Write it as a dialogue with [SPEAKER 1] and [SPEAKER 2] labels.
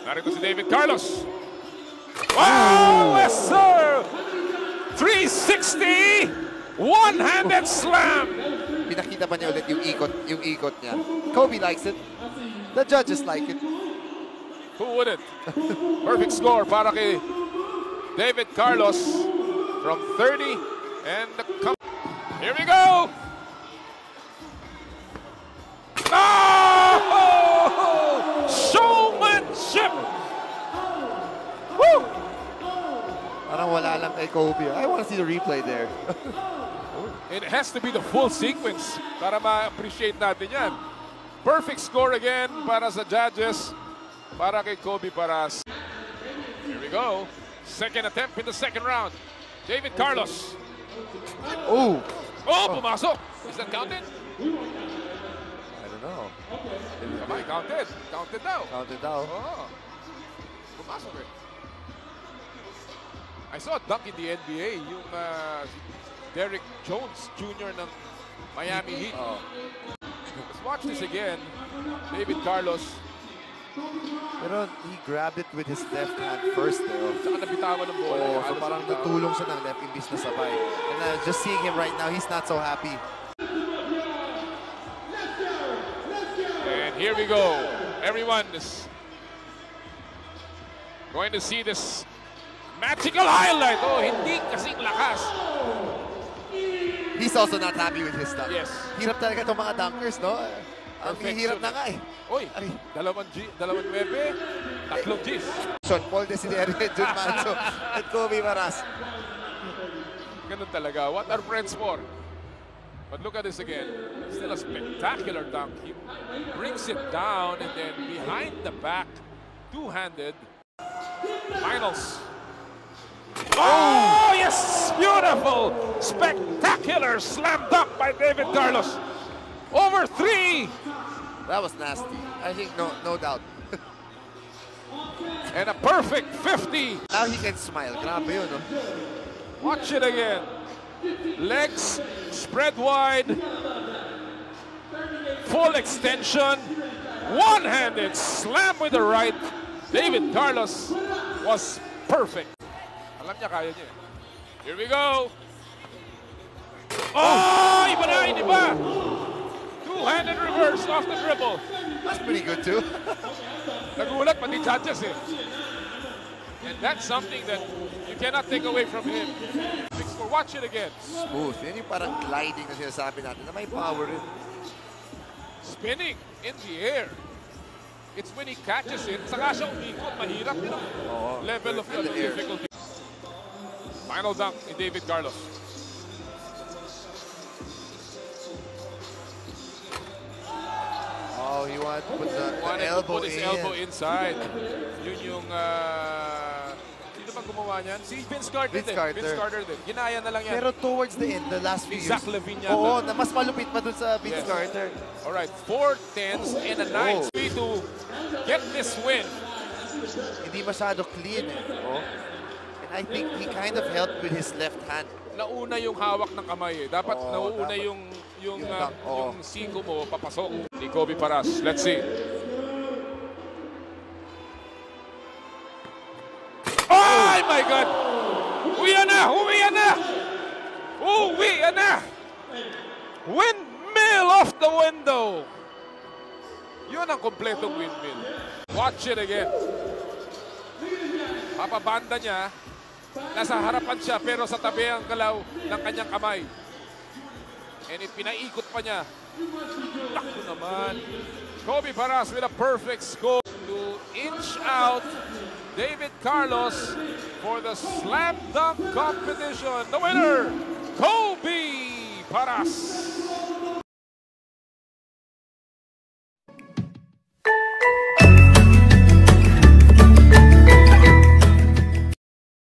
[SPEAKER 1] Narito si David Carlos. Wow! Yes, sir! 360! One-handed slam!
[SPEAKER 2] Pinakita pa niya ulit yung ikot niya. Kobe likes it. The judges like it.
[SPEAKER 1] Who wouldn't? Perfect score para kay David Carlos from 30 and the here we go! Oh! Showmanship! Woo!
[SPEAKER 2] Parang wala lang kay Kobe. I want to see the replay there.
[SPEAKER 1] It has to be the full sequence para ma-appreciate natin yan. Perfect score again para sa judges, para kay Kobe Paras. Here we go. Second attempt in the second round. David Carlos.
[SPEAKER 2] Oh!
[SPEAKER 1] Oh, pumasok. Is that counted?
[SPEAKER 2] I don't know.
[SPEAKER 1] Kamay, counted. Counted daw.
[SPEAKER 2] Counted daw.
[SPEAKER 1] Oh. Pumasok eh. I saw a dunk in the NBA, yung Derrick Jones Jr. ng Miami Heat.
[SPEAKER 2] Oh.
[SPEAKER 1] Let's watch this again. David Carlos.
[SPEAKER 2] Pero he grabbed it with his left hand first there.
[SPEAKER 1] Saka nabitawan ng bola.
[SPEAKER 2] Oh, so parang natulong siya ng left imbis na sabay. And just seeing him right now, he's not so happy.
[SPEAKER 1] And here we go. Everyone is going to see this magical highlight. Oh, hindi kasing lakas.
[SPEAKER 2] He's also not happy with his stuff.
[SPEAKER 1] Yes.
[SPEAKER 2] Hirap talaga itong mga dunkers, no? Ang hirap na nga eh.
[SPEAKER 1] Oy, dalawang 9, tatlong Gs.
[SPEAKER 2] Sean Paul Desiderio, Jun Manso, at Kobe Paras.
[SPEAKER 1] Ganun talaga. What are friends for? But look at this again. Still a spectacular dunk. He brings it down and then behind the back, two-handed. Finals. Oh, yes! Beautiful! Spectacular slam dunk by David Carlos. Over 3!
[SPEAKER 2] That was nasty. I think no doubt.
[SPEAKER 1] And a perfect 50.
[SPEAKER 2] Now he can smile. Grabe yun, no?
[SPEAKER 1] Watch it again. Legs spread wide. Full extension. One-handed slam with the right. David Carlos was perfect. Alam niya, kaya niya. Here we go. Oh! Iba na, iba! Two-handed reverse off the dribble.
[SPEAKER 2] That's pretty good too.
[SPEAKER 1] Nagulat pati judges eh. And that's something that you cannot take away from him. Watch it again.
[SPEAKER 2] Smooth. Yan yung parang gliding na sinasabi natin na may power rin.
[SPEAKER 1] Spinning in the air. It's when he catches it, saka siya umikot. Mahirap yun ang level of difficulty. Final dunk in David Carlos.
[SPEAKER 2] Oh, he wanted to put the elbow
[SPEAKER 1] his elbow inside. Yun yung sino bang gumawa niyan? Si Vince Carter din. Vince Carter din. Ginaya na lang yan.
[SPEAKER 2] Pero towards the end, the last few years.
[SPEAKER 1] Zach LaVine yan.
[SPEAKER 2] Oo, na mas malupit pa dun sa Vince Carter.
[SPEAKER 1] Alright, 4 10s and a 9. To get this win.
[SPEAKER 2] Hindi masyado clean eh. Oh. And I think he kind of helped with his left hand.
[SPEAKER 1] Nauna yung hawak ng kamay eh. Dapat nauuna yung siko mo papasok ni Kobe Paras. Let's see. Oh my God! Uwi na! Uwi na! Uwi na! Windmill off the window! Yun ang kompletong windmill. Watch it again. Papabanda niya. Nasa harapan siya pero sa tabi ang galaw ng kanyang kamay. And pinaikot pa niya. Takbo naman. Kobe Paras with a perfect score to inch out David Carlos for the slam dunk competition. The winner, Kobe Paras.